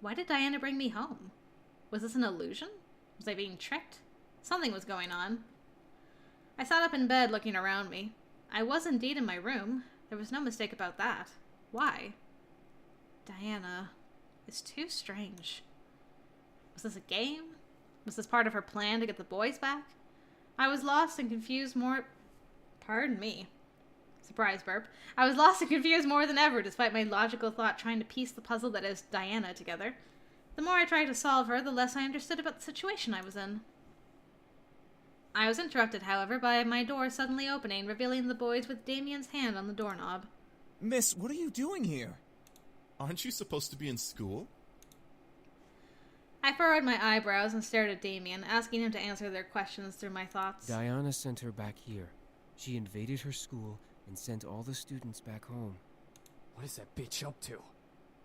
Why did Diana bring me home? Was this an illusion? Was I being tricked? Something was going on. I sat up in bed looking around me. I was indeed in my room. There was no mistake about that. Why? Diana. It's too strange. Was this a game? Was this part of her plan to get the boys back? I was lost and confused more... Pardon me. Surprise burp. I was lost and confused more than ever, despite my logical thought trying to piece the puzzle that is Diana together. The more I tried to solve her, the less I understood about the situation I was in. I was interrupted, however, by my door suddenly opening, revealing the boys with Damien's hand on the doorknob. Miss, what are you doing here? Aren't you supposed to be in school? I furrowed my eyebrows and stared at Damien, asking him to answer their questions through my thoughts. Diana sent her back here. She invaded her school and sent all the students back home. What is that bitch up to?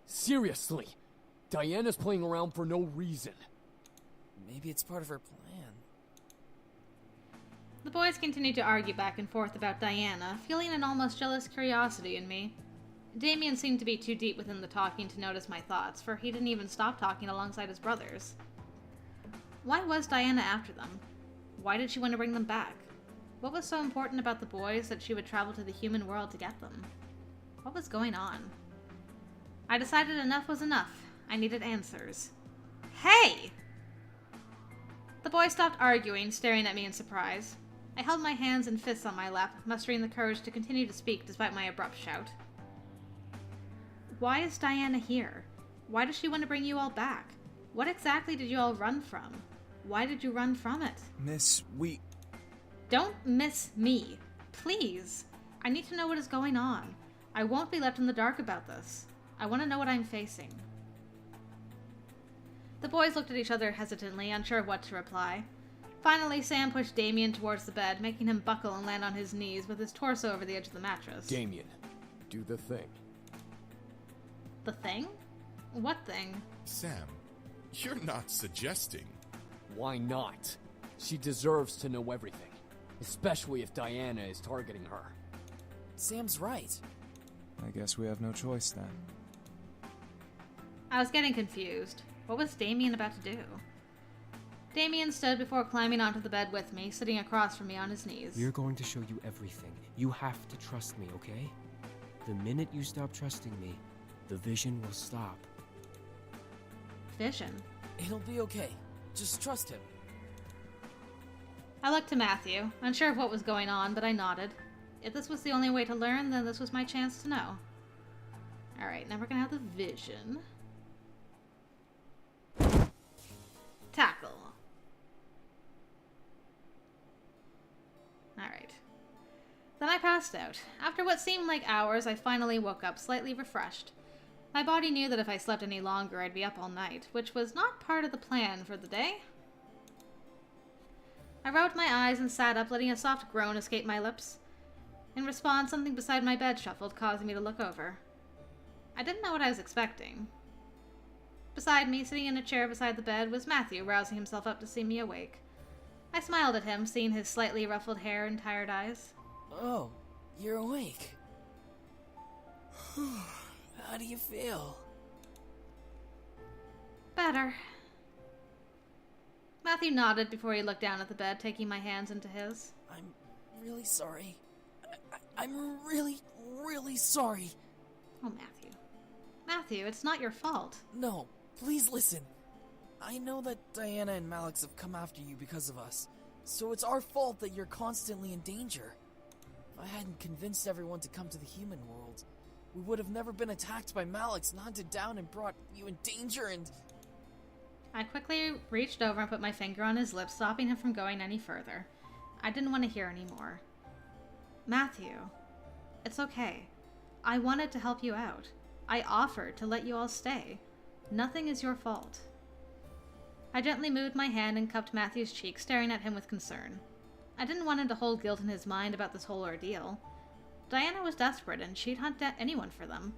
Seriously! Diana's playing around for no reason. Maybe it's part of her plan. The boys continued to argue back and forth about Diana, feeling an almost jealous curiosity in me. Damien seemed to be too deep within the talking to notice my thoughts, for he didn't even stop talking alongside his brothers. Why was Diana after them? Why did she want to bring them back? What was so important about the boys that she would travel to the human world to get them? What was going on? I decided enough was enough. I needed answers. Hey! The boys stopped arguing, staring at me in surprise. I held my hands and fists on my lap, mustering the courage to continue to speak despite my abrupt shout. Why is Diana here? Why does she want to bring you all back? What exactly did you all run from? Why did you run from it? Miss, we... Don't miss me. Please. I need to know what is going on. I won't be left in the dark about this. I want to know what I'm facing. The boys looked at each other hesitantly, unsure of what to reply. Finally, Sam pushed Damien towards the bed, making him buckle and land on his knees with his torso over the edge of the mattress. Damien, do the thing. The thing? What thing? Sam, you're not suggesting. Why not? She deserves to know everything, especially if Diana is targeting her. Sam's right. I guess we have no choice then. I was getting confused. What was Damien about to do? Damien stood before climbing onto the bed with me, sitting across from me on his knees. We're going to show you everything. You have to trust me, okay? The minute you stop trusting me, the vision will stop. Vision? It'll be okay. Just trust him. I looked to Matthew, unsure of what was going on, but I nodded. If this was the only way to learn, then this was my chance to know. Alright, now we're gonna have the vision. Tackle. Alright. Then I passed out. After what seemed like hours, I finally woke up slightly refreshed. My body knew that if I slept any longer, I'd be up all night, which was not part of the plan for the day. I rubbed my eyes and sat up, letting a soft groan escape my lips. In response, something beside my bed shuffled, causing me to look over. I didn't know what I was expecting. Beside me, sitting in a chair beside the bed, was Matthew, rousing himself up to see me awake. I smiled at him, seeing his slightly ruffled hair and tired eyes. Oh, you're awake. How do you feel? Better. Matthew nodded before he looked down at the bed, taking my hands into his. I'm really sorry. I'm really, really sorry. Oh, Matthew. Matthew, it's not your fault. No, please listen. I know that Diana and Malix have come after you because of us, so it's our fault that you're constantly in danger. If I hadn't convinced everyone to come to the human world, we would have never been attacked by Malix and hunted down and brought you in danger and... I quickly reached over and put my finger on his lips, stopping him from going any further. I didn't want to hear any more. Matthew, it's okay. I wanted to help you out. I offered to let you all stay. Nothing is your fault. I gently moved my hand and cupped Matthew's cheek, staring at him with concern. I didn't want him to hold guilt in his mind about this whole ordeal. Diana was desperate, and she'd hunt anyone for them.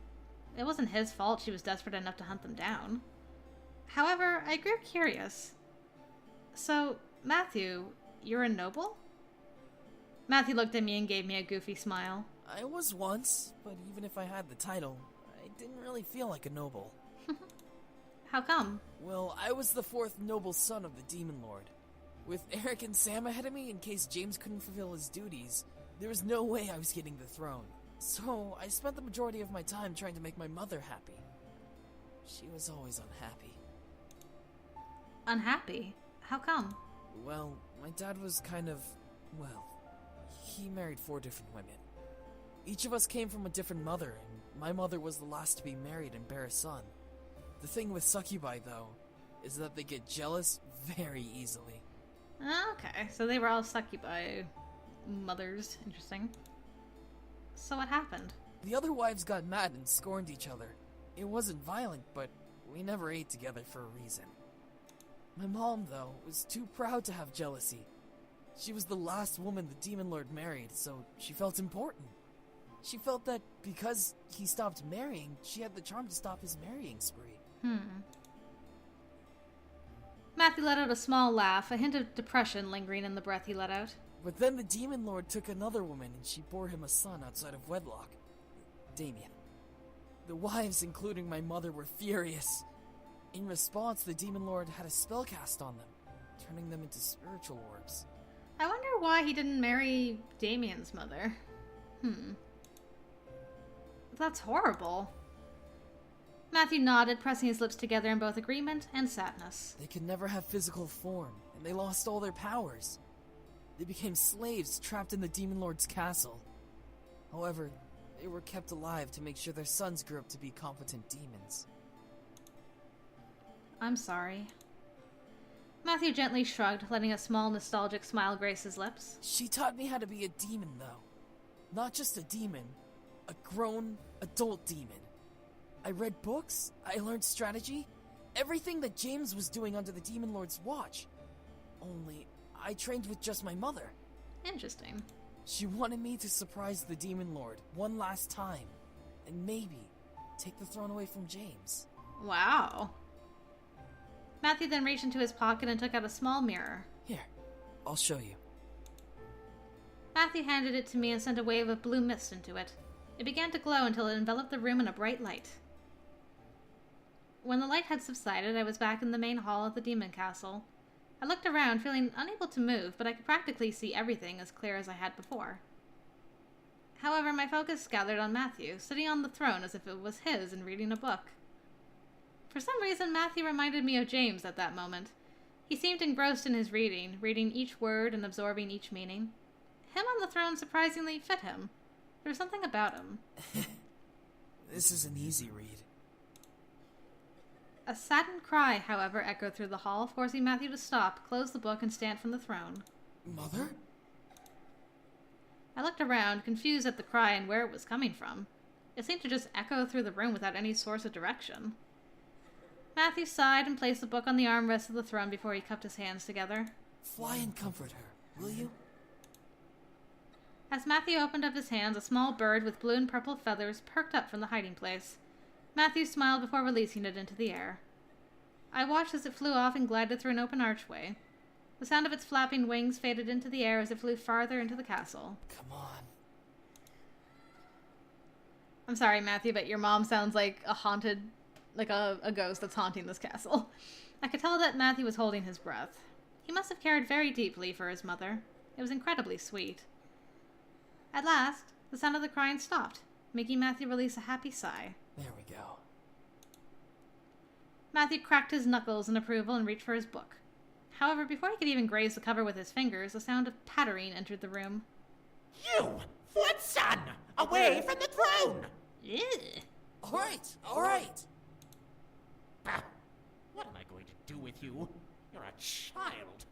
It wasn't his fault she was desperate enough to hunt them down. However, I grew curious. So, Matthew, you're a noble? Matthew looked at me and gave me a goofy smile. I was once, but even if I had the title, I didn't really feel like a noble. How come? Well, I was the fourth noble son of the Demon Lord. With Eric and Sam ahead of me in case James couldn't fulfill his duties, there was no way I was getting the throne. So, I spent the majority of my time trying to make my mother happy. She was always unhappy. Unhappy? How come? Well, my dad was he married 4 different women. Each of us came from a different mother, and my mother was the last to be married and bear a son. The thing with succubi, though, is that they get jealous very easily. Okay, so they were all succubi mothers. Interesting. So what happened? The other wives got mad and scorned each other. It wasn't violent, but we never ate together for a reason. My mom, though, was too proud to have jealousy. She was the last woman the Demon Lord married, so she felt important. She felt that because he stopped marrying, she had the charm to stop his marrying spree. Matthew let out a small laugh, a hint of depression lingering in the breath he let out. But then the Demon Lord took another woman and she bore him a son outside of wedlock. Damien. The wives, including my mother, were furious. In response, the Demon Lord had a spell cast on them, turning them into spiritual orbs. I wonder why he didn't marry Damien's mother. That's horrible. Matthew nodded, pressing his lips together in both agreement and sadness. They could never have physical form, and they lost all their powers. They became slaves trapped in the Demon Lord's castle. However, they were kept alive to make sure their sons grew up to be competent demons. I'm sorry. Matthew gently shrugged, letting a small nostalgic smile grace his lips. She taught me how to be a demon, though. Not just a demon, a grown, adult demon. I read books, I learned strategy, everything that James was doing under the Demon Lord's watch. Only, I trained with just my mother. Interesting. She wanted me to surprise the Demon Lord one last time, and maybe take the throne away from James. Wow. Matthew then reached into his pocket and took out a small mirror. Here, I'll show you. Matthew handed it to me and sent a wave of blue mist into it. It began to glow until it enveloped the room in a bright light. When the light had subsided, I was back in the main hall of the demon castle. I looked around, feeling unable to move, but I could practically see everything as clear as I had before. However, my focus gathered on Matthew, sitting on the throne as if it was his and reading a book. For some reason, Matthew reminded me of James at that moment. He seemed engrossed in his reading each word and absorbing each meaning. Him on the throne surprisingly fit him. There was something about him. This is an easy read. A saddened cry, however, echoed through the hall, forcing Matthew to stop, close the book, and stand from the throne. Mother? I looked around, confused at the cry and where it was coming from. It seemed to just echo through the room without any source of direction. Matthew sighed and placed the book on the armrest of the throne before he cupped his hands together. Fly and comfort her, will you? As Matthew opened up his hands, a small bird with blue and purple feathers perked up from the hiding place. Matthew smiled before releasing it into the air. I watched as it flew off and glided through an open archway. The sound of its flapping wings faded into the air as it flew farther into the castle. Come on. I'm sorry, Matthew, but your mom sounds like a haunted, like a ghost that's haunting this castle. I could tell that Matthew was holding his breath. He must have cared very deeply for his mother. It was incredibly sweet. At last, the sound of the crying stopped, making Matthew release a happy sigh. There we go. Matthew cracked his knuckles in approval and reached for his book. However, before he could even graze the cover with his fingers, a sound of pattering entered the room. You, fourth son, away from the throne! Ugh. All right. Bah, what am I going to do with you? You're a child.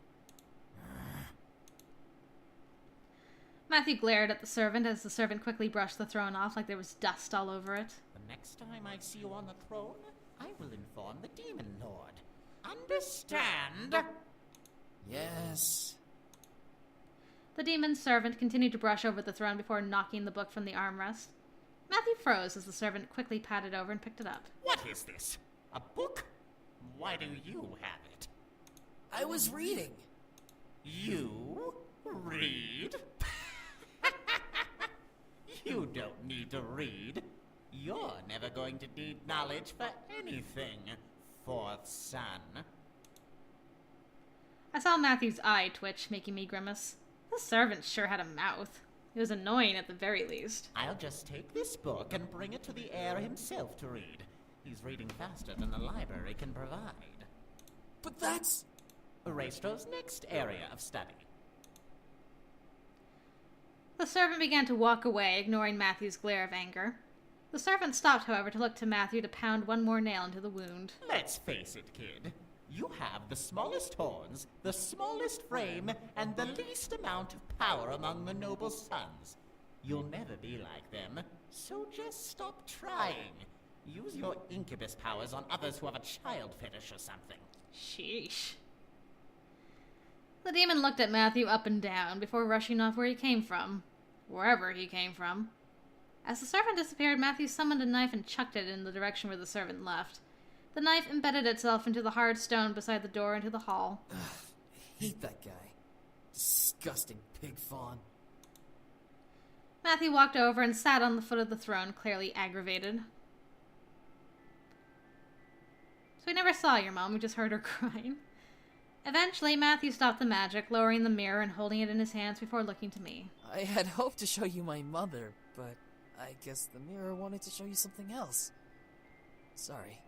Matthew glared at the servant as the servant quickly brushed the throne off like there was dust all over it. The next time I see you on the throne, I will inform the Demon Lord. Understand? Yes. The demon's servant continued to brush over the throne before knocking the book from the armrest. Matthew froze as the servant quickly patted over and picked it up. What is this? A book? Why do you have it? I was reading. You read? You don't need to read. You're never going to need knowledge for anything. fourth son. I saw Matthew's eye twitch, making me grimace. The servant sure had a mouth. It was annoying at the very least. I'll just take this book and bring it to the heir himself to read. He's reading faster than the library can provide. But that's... Raistro's next area of study. The servant began to walk away, ignoring Matthew's glare of anger. The servant stopped, however, to look to Matthew to pound one more nail into the wound. Let's face it, kid. You have the smallest horns, the smallest frame, and the least amount of power among the noble sons. You'll never be like them, so just stop trying. Use your incubus powers on others who have a child fetish or something. Sheesh. The demon looked at Matthew up and down before rushing off where he came from. Wherever he came from. As the servant disappeared, Matthew summoned a knife and chucked it in the direction where the servant left. The knife embedded itself into the hard stone beside the door into the hall. Ugh, I hate that guy. Disgusting pig fawn. Matthew walked over and sat on the foot of the throne, clearly aggravated. So we never saw your mom, we just heard her crying. Eventually, Matthew stopped the magic, lowering the mirror and holding it in his hands before looking to me. I had hoped to show you my mother, but I guess the mirror wanted to show you something else. Sorry.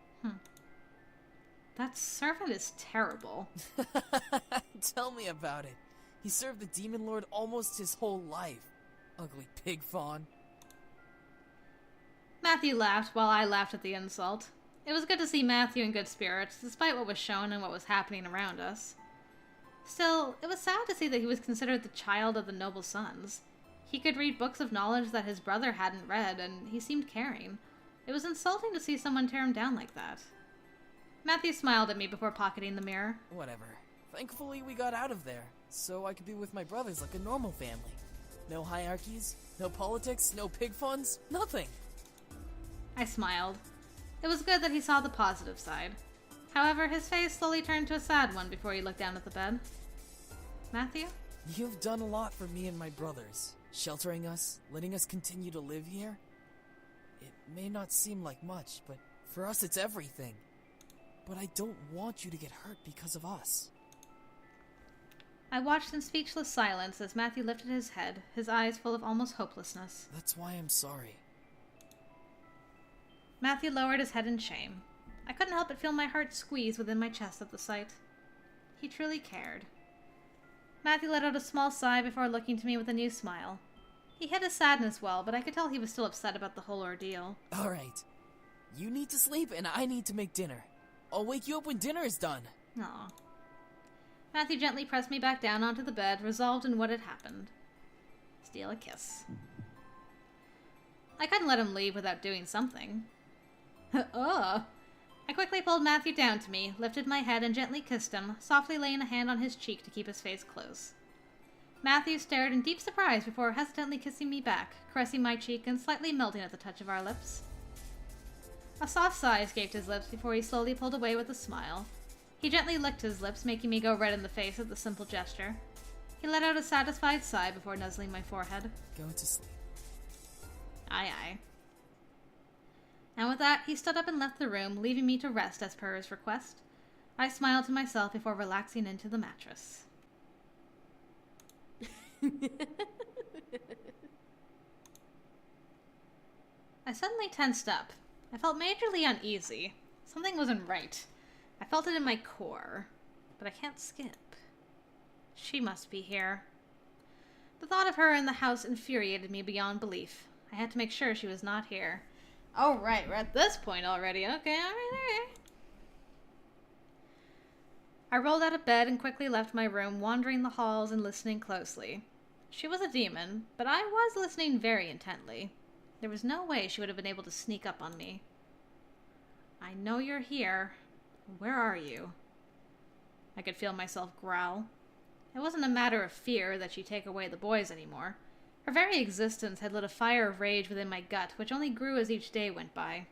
That servant is terrible. Tell me about it. He served the Demon Lord almost his whole life. Ugly pig fawn. Matthew laughed while I laughed at the insult. It was good to see Matthew in good spirits, despite what was shown and what was happening around us. Still, it was sad to see that he was considered the child of the noble sons. He could read books of knowledge that his brother hadn't read, and he seemed caring. It was insulting to see someone tear him down like that. Matthew smiled at me before pocketing the mirror. Whatever. Thankfully we got out of there, so I could be with my brothers like a normal family. No hierarchies, no politics, no pig funds, nothing. I smiled. It was good that he saw the positive side. However, his face slowly turned to a sad one before he looked down at the bed. Matthew? You've done a lot for me and my brothers. Sheltering us, letting us continue to live here. It may not seem like much, but for us it's everything. But I don't want you to get hurt because of us. I watched in speechless silence as Matthew lifted his head, his eyes full of almost hopelessness. That's why I'm sorry. Matthew lowered his head in shame. I couldn't help but feel my heart squeeze within my chest at the sight. He truly cared. Matthew let out a small sigh before looking to me with a new smile. He hid his sadness well, but I could tell he was still upset about the whole ordeal. Alright. You need to sleep and I need to make dinner. I'll wake you up when dinner is done. Aw. Matthew gently pressed me back down onto the bed, resolved in what had happened. Steal a kiss. I couldn't let him leave without doing something. Ugh. I quickly pulled Matthew down to me, lifted my head, and gently kissed him, softly laying a hand on his cheek to keep his face close. Matthew stared in deep surprise before hesitantly kissing me back, caressing my cheek and slightly melting at the touch of our lips. A soft sigh escaped his lips before he slowly pulled away with a smile. He gently licked his lips, making me go red in the face at the simple gesture. He let out a satisfied sigh before nuzzling my forehead. Go to sleep. Aye, aye. And with that, he stood up and left the room, leaving me to rest as per his request. I smiled to myself before relaxing into the mattress. I suddenly tensed up. I felt majorly uneasy. Something wasn't right. I felt it in my core. But I can't skip. She must be here. The thought of her in the house infuriated me beyond belief. I had to make sure she was not here. Oh, right, we're at this point already. Okay, alright. I rolled out of bed and quickly left my room, wandering the halls and listening closely. She was a demon, but I was listening very intently. There was no way she would have been able to sneak up on me. I know you're here. Where are you? I could feel myself growl. It wasn't a matter of fear that she'd take away the boys anymore. Her very existence had lit a fire of rage within my gut, which only grew as each day went by.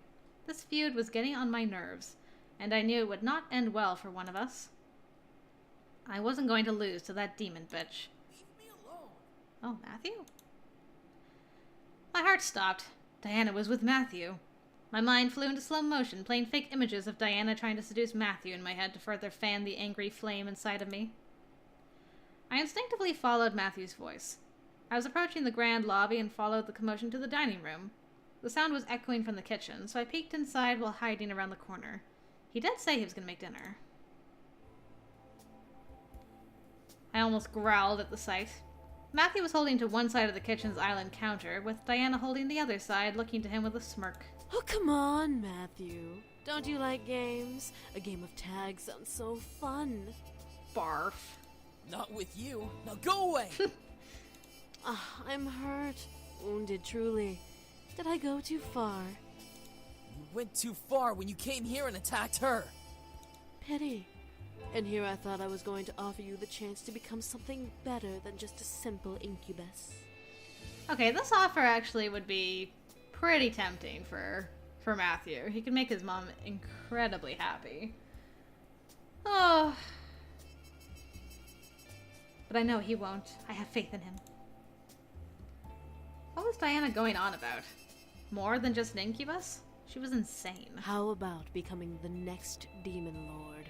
This feud was getting on my nerves, and I knew it would not end well for one of us. I wasn't going to lose to that demon bitch. Leave me alone. Oh, Matthew? My heart stopped. Diana was with Matthew. My mind flew into slow motion, playing fake images of Diana trying to seduce Matthew in my head to further fan the angry flame inside of me. I instinctively followed Matthew's voice. I was approaching the grand lobby and followed the commotion to the dining room. The sound was echoing from the kitchen, so I peeked inside while hiding around the corner. He did say he was going to make dinner. I almost growled at the sight. Matthew was holding to one side of the kitchen's island counter, with Diana holding the other side, looking to him with a smirk. Oh, come on, Matthew. Don't you like games? A game of tag sounds so fun. Barf. Not with you. Now go away! I'm hurt. Wounded, truly. Did I go too far? You went too far when you came here and attacked her. Pity. And here I thought I was going to offer you the chance to become something better than just a simple incubus. Okay, this offer actually would be pretty tempting for Matthew. He could make his mom incredibly happy. Oh. But I know he won't. I have faith in him. What was Diana going on about? More than just an incubus? She was insane. How about becoming the next demon lord?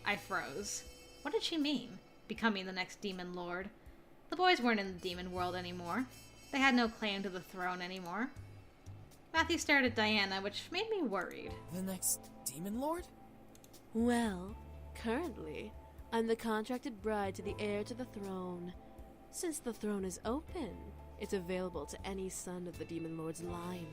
I froze. What did she mean? Becoming the next demon lord? The boys weren't in the demon world anymore. They had no claim to the throne anymore. Matthew stared at Diana, which made me worried. The next demon lord? Well, currently, I'm the contracted bride to the heir to the throne. Since the throne is open, it's available to any son of the demon lord's line.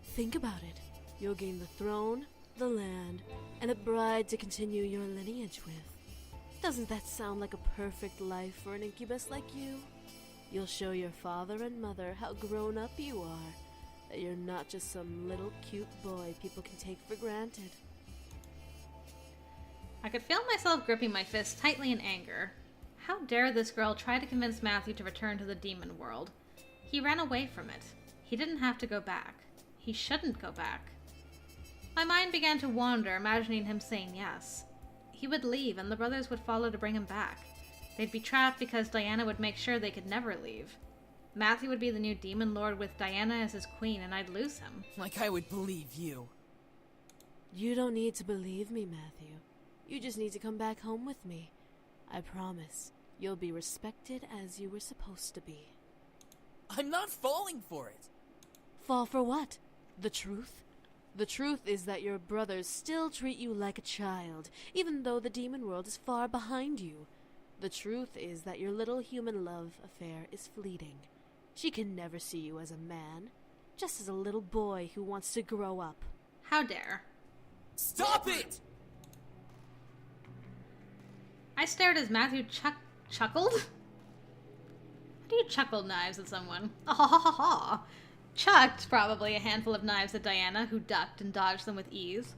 Think about it. You'll gain the throne, the land, and a bride to continue your lineage with. Doesn't that sound like a perfect life for an incubus like you? You'll show your father and mother how grown up you are, that you're not just some little cute boy people can take for granted. I could feel myself gripping my fist tightly in anger. How dare this girl try to convince Matthew to return to the demon world? He ran away from it. He didn't have to go back. He shouldn't go back. My mind began to wander, imagining him saying yes. He would leave, and the brothers would follow to bring him back. They'd be trapped because Diana would make sure they could never leave. Matthew would be the new demon lord with Diana as his queen, and I'd lose him. Like I would believe you. You don't need to believe me, Matthew. You just need to come back home with me. I promise, you'll be respected as you were supposed to be. I'm not falling for it. Fall for what? The truth? The truth is that your brothers still treat you like a child, even though the demon world is far behind you. The truth is that your little human love affair is fleeting. She can never see you as a man, just as a little boy who wants to grow up. How dare. Stop it! I stared as Matthew chuckled? How do you chuckle knives at someone? Ah ha ha ha ha! Chucked, probably, a handful of knives at Diana, who ducked and dodged them with ease.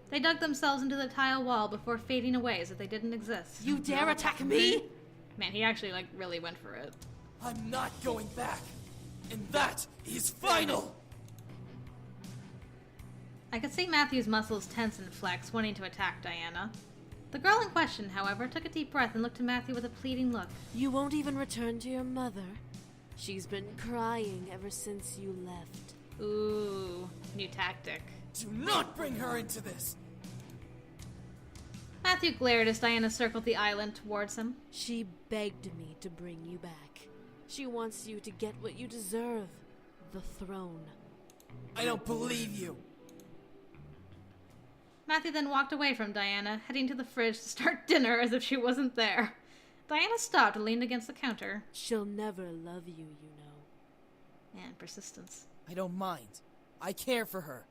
They dug themselves into the tile wall before fading away as if they didn't exist. You dare attack me? Man, he actually, really went for it. I'm not going back. And that is final! I could see Matthew's muscles tense and flex, wanting to attack Diana. The girl in question, however, took a deep breath and looked at Matthew with a pleading look. You won't even return to your mother? She's been crying ever since you left. Ooh, new tactic. Do not bring her into this! Matthew glared as Diana circled the island towards him. She begged me to bring you back. She wants you to get what you deserve. The throne. I don't believe you! Matthew then walked away from Diana, heading to the fridge to start dinner as if she wasn't there. Diana stopped and leaned against the counter. She'll never love you, you know. Man, persistence. I don't mind. I care for her.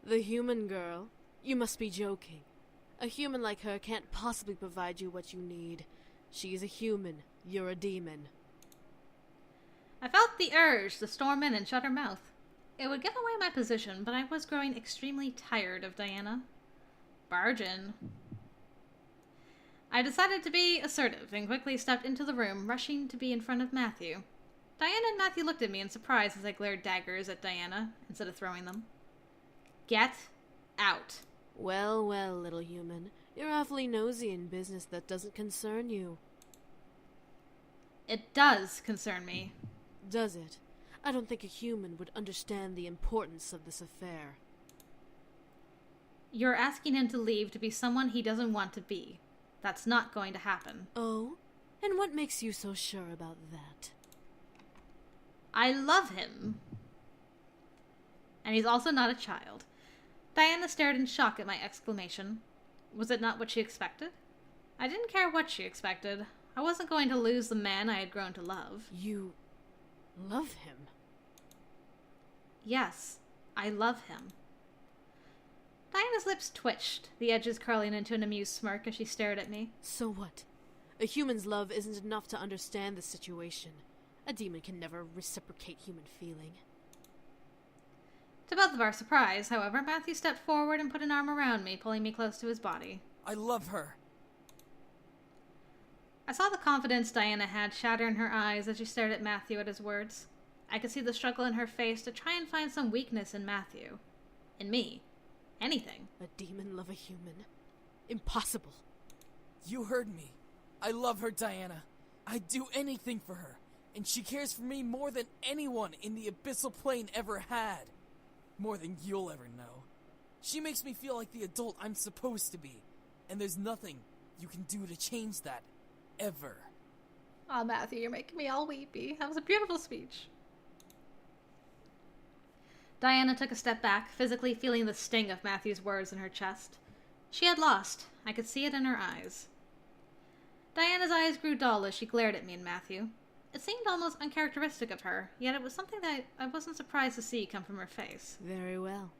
The human girl? You must be joking. A human like her can't possibly provide you what you need. She's a human. You're a demon. I felt the urge to storm in and shut her mouth. It would give away my position, but I was growing extremely tired of Diana. Barge in. I decided to be assertive and quickly stepped into the room, rushing to be in front of Matthew. Diana and Matthew looked at me in surprise as I glared daggers at Diana instead of throwing them. Get out. Well, well, little human. You're awfully nosy in business that doesn't concern you. It does concern me. Does it? I don't think a human would understand the importance of this affair. You're asking him to leave to be someone he doesn't want to be. That's not going to happen. Oh? And what makes you so sure about that? I love him. And he's also not a child. Diana stared in shock at my exclamation. Was it not what she expected? I didn't care what she expected. I wasn't going to lose the man I had grown to love. You love him? Yes, I love him. Diana's lips twitched, the edges curling into an amused smirk as she stared at me. So what? A human's love isn't enough to understand the situation. A demon can never reciprocate human feeling. To both of our surprise, however, Matthew stepped forward and put an arm around me, pulling me close to his body. I love her. I saw the confidence Diana had shatter in her eyes as she stared at Matthew at his words. I could see the struggle in her face to try and find some weakness in Matthew. In me. Anything. A demon love a human? Impossible. You heard me. I love her, Diana. I'd do anything for her, and she cares for me more than anyone in the abyssal plane ever had. More than you'll ever know. She makes me feel like the adult I'm supposed to be, and there's nothing you can do to change that. Ever. Aw, Matthew, you're making me all weepy. That was a beautiful speech. Diana took a step back, physically feeling the sting of Matthew's words in her chest. She had lost. I could see it in her eyes. Diana's eyes grew dull as she glared at me and Matthew. It seemed almost uncharacteristic of her, yet it was something that I wasn't surprised to see come from her face. Very well.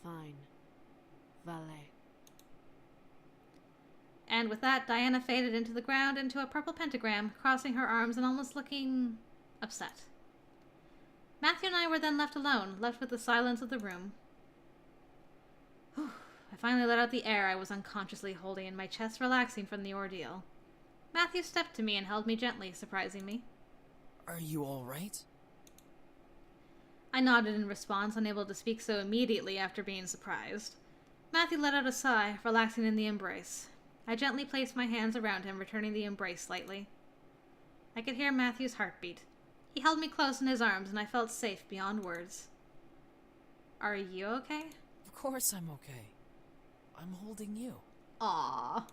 Fine. Valet. And with that, Diana faded into the ground into a purple pentagram, crossing her arms and almost looking upset. Matthew and I were then left alone, left with the silence of the room. Whew. I finally let out the air I was unconsciously holding in my chest, relaxing from the ordeal. Matthew stepped to me and held me gently, surprising me. Are you all right? I nodded in response, unable to speak so immediately after being surprised. Matthew let out a sigh, relaxing in the embrace. I gently placed my hands around him, returning the embrace slightly. I could hear Matthew's heartbeat. He held me close in his arms, and I felt safe beyond words. Are you okay? Of course I'm okay. I'm holding you. Aww.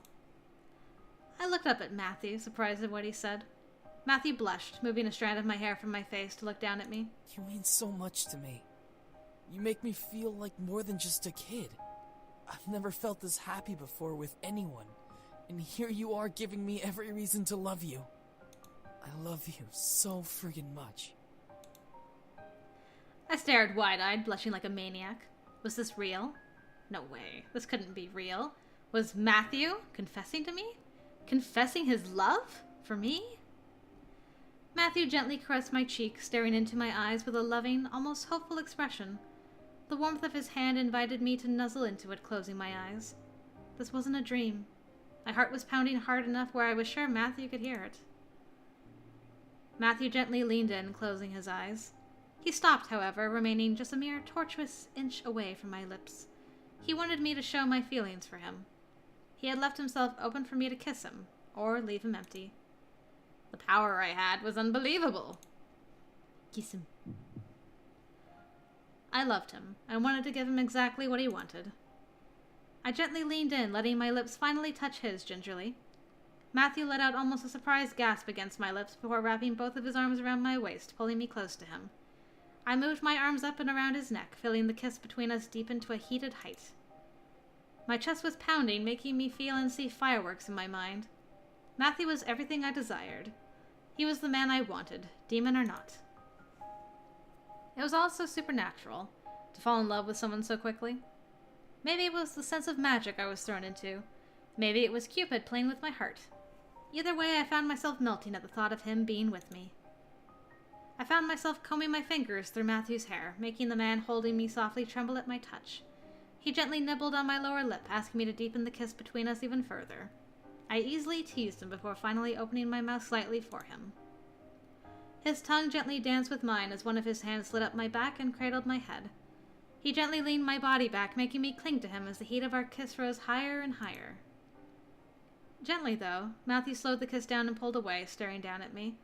I looked up at Matthew, surprised at what he said. Matthew blushed, moving a strand of my hair from my face to look down at me. You mean so much to me. You make me feel like more than just a kid. I've never felt this happy before with anyone. And here you are giving me every reason to love you. I love you so friggin' much. I stared wide-eyed, blushing like a maniac. Was this real? No way. This couldn't be real. Was Matthew confessing to me? Confessing his love? For me? Matthew gently caressed my cheek, staring into my eyes with a loving, almost hopeful expression. The warmth of his hand invited me to nuzzle into it, closing my eyes. This wasn't a dream. My heart was pounding hard enough where I was sure Matthew could hear it. Matthew gently leaned in, closing his eyes. He stopped, however, remaining just a mere tortuous inch away from my lips. He wanted me to show my feelings for him. He had left himself open for me to kiss him, or leave him empty. The power I had was unbelievable. Kiss him. I loved him, and wanted to give him exactly what he wanted. I gently leaned in, letting my lips finally touch his gingerly. Matthew let out almost a surprised gasp against my lips before wrapping both of his arms around my waist, pulling me close to him. I moved my arms up and around his neck, filling the kiss between us deep into a heated height. My chest was pounding, making me feel and see fireworks in my mind. Matthew was everything I desired. He was the man I wanted, demon or not. It was all so supernatural, to fall in love with someone so quickly. Maybe it was the sense of magic I was thrown into. Maybe it was Cupid playing with my heart. Either way, I found myself melting at the thought of him being with me. I found myself combing my fingers through Matthew's hair, making the man holding me softly tremble at my touch. He gently nibbled on my lower lip, asking me to deepen the kiss between us even further. I easily teased him before finally opening my mouth slightly for him. His tongue gently danced with mine as one of his hands slid up my back and cradled my head. He gently leaned my body back, making me cling to him as the heat of our kiss rose higher and higher. Gently, though, Matthew slowed the kiss down and pulled away, staring down at me.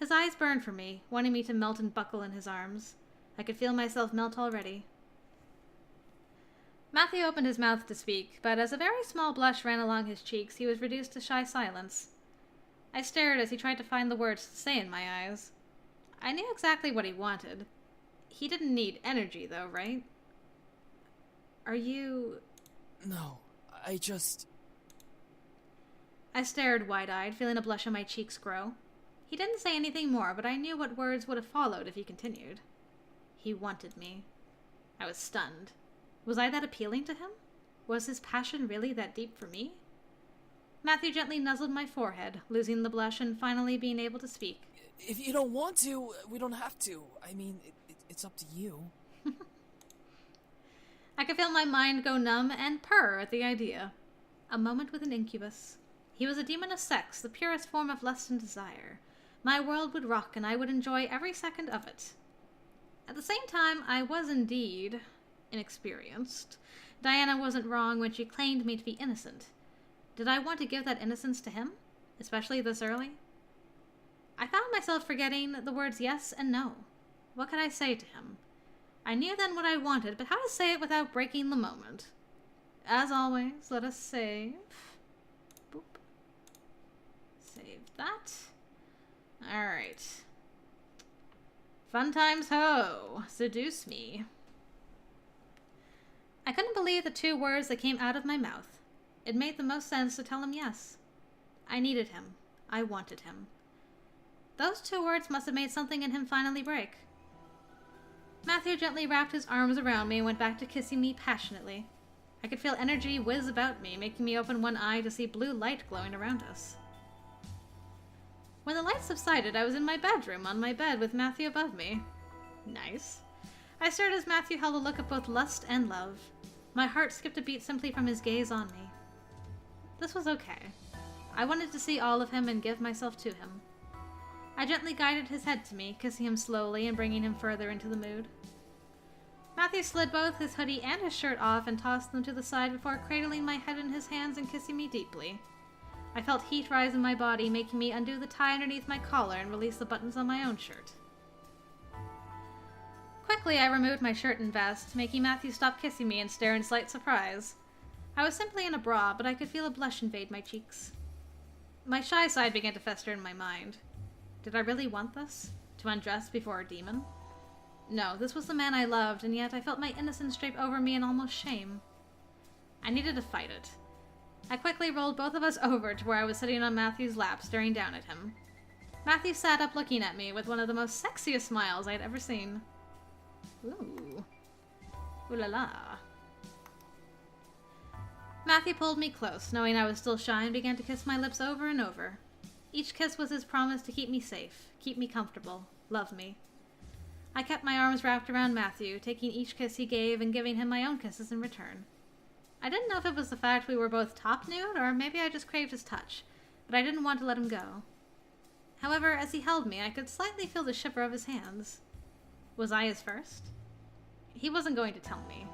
His eyes burned for me, wanting me to melt and buckle in his arms. I could feel myself melt already. Matthew opened his mouth to speak, but as a very small blush ran along his cheeks, he was reduced to shy silence. I stared as he tried to find the words to say in my eyes. I knew exactly what he wanted. He didn't need energy, though, right? Are you... No, I stared wide-eyed, feeling a blush on my cheeks grow. He didn't say anything more, but I knew what words would have followed if he continued. He wanted me. I was stunned. Was I that appealing to him? Was his passion really that deep for me? Matthew gently nuzzled my forehead, losing the blush and finally being able to speak. If you don't want to, we don't have to. I mean, it's up to you. I could feel my mind go numb and purr at the idea. A moment with an incubus. He was a demon of sex, the purest form of lust and desire. My world would rock and I would enjoy every second of it. At the same time, I was indeed inexperienced. Diana wasn't wrong when she claimed me to be innocent. Did I want to give that innocence to him? Especially this early? I found myself forgetting the words yes and no. What could I say to him? I knew then what I wanted, but how to say it without breaking the moment? As always, let us save. Boop. Save that. Alright. Fun times ho! Seduce me. I couldn't believe the two words that came out of my mouth. It made the most sense to tell him yes. I needed him. I wanted him. Those two words must have made something in him finally break. Matthew gently wrapped his arms around me and went back to kissing me passionately. I could feel energy whiz about me, making me open one eye to see blue light glowing around us. When the light subsided, I was in my bedroom on my bed with Matthew above me. Nice. I stared as Matthew held a look of both lust and love. My heart skipped a beat simply from his gaze on me. This was okay. I wanted to see all of him and give myself to him. I gently guided his head to me, kissing him slowly and bringing him further into the mood. Matthew slid both his hoodie and his shirt off and tossed them to the side before cradling my head in his hands and kissing me deeply. I felt heat rise in my body, making me undo the tie underneath my collar and release the buttons on my own shirt. Quickly, I removed my shirt and vest, making Matthew stop kissing me and stare in slight surprise. I was simply in a bra, but I could feel a blush invade my cheeks. My shy side began to fester in my mind. Did I really want this? To undress before a demon? No, this was the man I loved, and yet I felt my innocence drape over me in almost shame. I needed to fight it. I quickly rolled both of us over to where I was sitting on Matthew's lap, staring down at him. Matthew sat up looking at me with one of the most sexiest smiles I had ever seen. Ooh. Ooh la la. Matthew pulled me close, knowing I was still shy, and began to kiss my lips over and over. Each kiss was his promise to keep me safe, keep me comfortable, love me. I kept my arms wrapped around Matthew, taking each kiss he gave and giving him my own kisses in return. I didn't know if it was the fact we were both top nude, or maybe I just craved his touch, but I didn't want to let him go. However, as he held me, I could slightly feel the shiver of his hands. Was I his first? He wasn't going to tell me.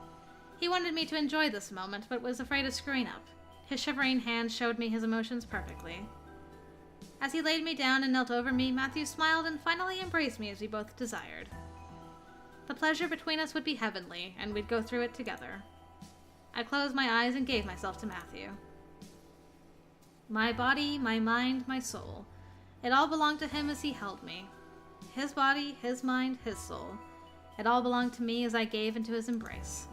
He wanted me to enjoy this moment, but was afraid of screwing up. His shivering hands showed me his emotions perfectly. As he laid me down and knelt over me, Matthew smiled and finally embraced me as we both desired. The pleasure between us would be heavenly, and we'd go through it together. I closed my eyes and gave myself to Matthew. My body, my mind, my soul. It all belonged to him as he held me. His body, his mind, his soul. It all belonged to me as I gave into his embrace.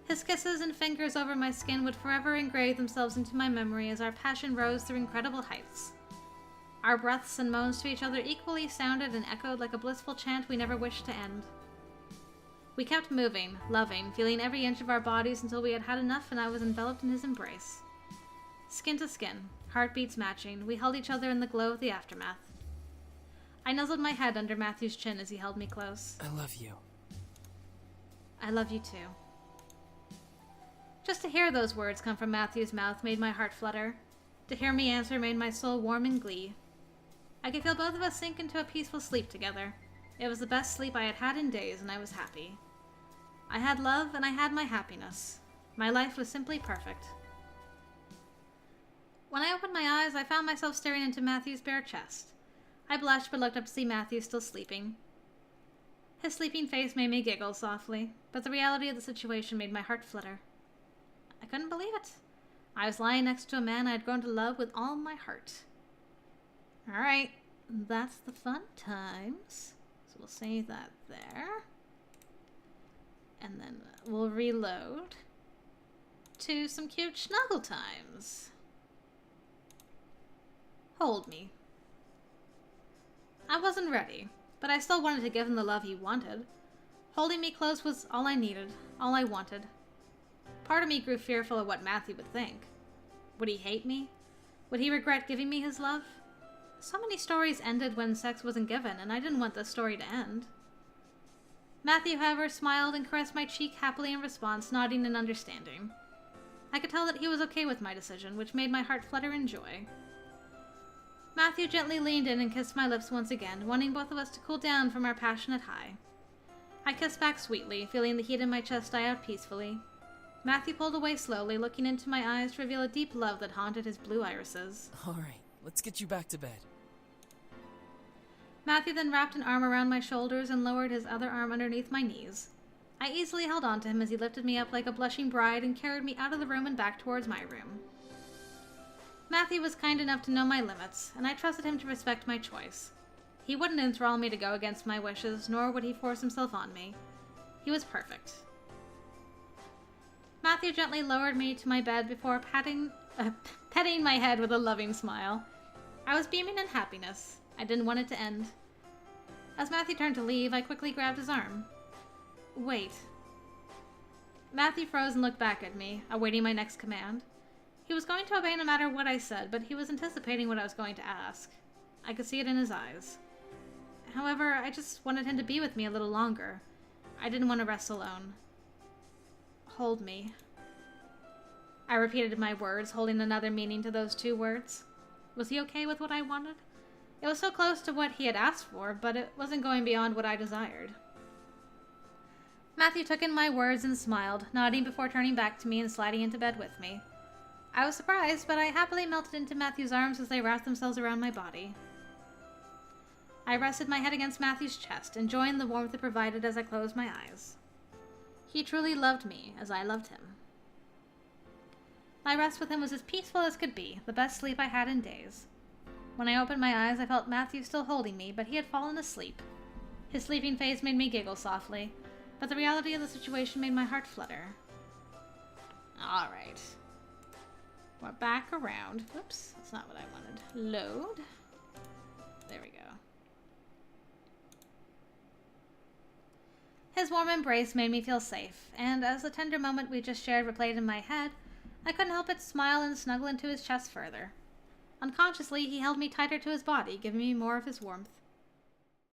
His kisses and fingers over my skin would forever engrave themselves into my memory as our passion rose through incredible heights. Our breaths and moans to each other equally sounded and echoed like a blissful chant we never wished to end. We kept moving, loving, feeling every inch of our bodies until we had had enough and I was enveloped in his embrace. Skin to skin, heartbeats matching, we held each other in the glow of the aftermath. I nuzzled my head under Matthew's chin as he held me close. I love you. I love you too. Just to hear those words come from Matthew's mouth made my heart flutter. To hear me answer made my soul warm in glee. I could feel both of us sink into a peaceful sleep together. It was the best sleep I had had in days, and I was happy. I had love, and I had my happiness. My life was simply perfect. When I opened my eyes, I found myself staring into Matthew's bare chest. I blushed but looked up to see Matthew still sleeping. His sleeping face made me giggle softly, but the reality of the situation made my heart flutter. I couldn't believe it. I was lying next to a man I had grown to love with all my heart. Alright, that's the fun times. So we'll save that there. And then we'll reload to some cute snuggle times. Hold me. I wasn't ready, but I still wanted to give him the love he wanted. Holding me close was all I needed, all I wanted. Part of me grew fearful of what Matthew would think. Would he hate me? Would he regret giving me his love? So many stories ended when sex wasn't given, and I didn't want this story to end. Matthew, however, smiled and caressed my cheek happily in response, nodding in understanding. I could tell that he was okay with my decision, which made my heart flutter in joy. Matthew gently leaned in and kissed my lips once again, wanting both of us to cool down from our passionate high. I kissed back sweetly, feeling the heat in my chest die out peacefully. Matthew pulled away slowly, looking into my eyes to reveal a deep love that haunted his blue irises. Alright, let's get you back to bed. Matthew then wrapped an arm around my shoulders and lowered his other arm underneath my knees. I easily held on to him as he lifted me up like a blushing bride and carried me out of the room and back towards my room. Matthew was kind enough to know my limits, and I trusted him to respect my choice. He wouldn't enthrall me to go against my wishes, nor would he force himself on me. He was perfect. Matthew gently lowered me to my bed before petting my head with a loving smile. I was beaming in happiness. I didn't want it to end. As Matthew turned to leave, I quickly grabbed his arm. Wait. Matthew froze and looked back at me, awaiting my next command. He was going to obey no matter what I said, but he was anticipating what I was going to ask. I could see it in his eyes. However, I just wanted him to be with me a little longer. I didn't want to rest alone. Hold me. I repeated my words, holding another meaning to those two words. Was he okay with what I wanted? It was so close to what he had asked for, but it wasn't going beyond what I desired. Matthew took in my words and smiled, nodding before turning back to me and sliding into bed with me. I was surprised, but I happily melted into Matthew's arms as they wrapped themselves around my body. I rested my head against Matthew's chest, enjoying the warmth it provided as I closed my eyes. He truly loved me, as I loved him. My rest with him was as peaceful as could be, the best sleep I had in days. When I opened my eyes, I felt Matthew still holding me, but he had fallen asleep. His sleeping face made me giggle softly, but the reality of the situation made my heart flutter. Alright. We're back around. Oops, that's not what I wanted. Load. There we go. His warm embrace made me feel safe, and as the tender moment we just shared replayed in my head, I couldn't help but smile and snuggle into his chest further. Unconsciously, he held me tighter to his body, giving me more of his warmth.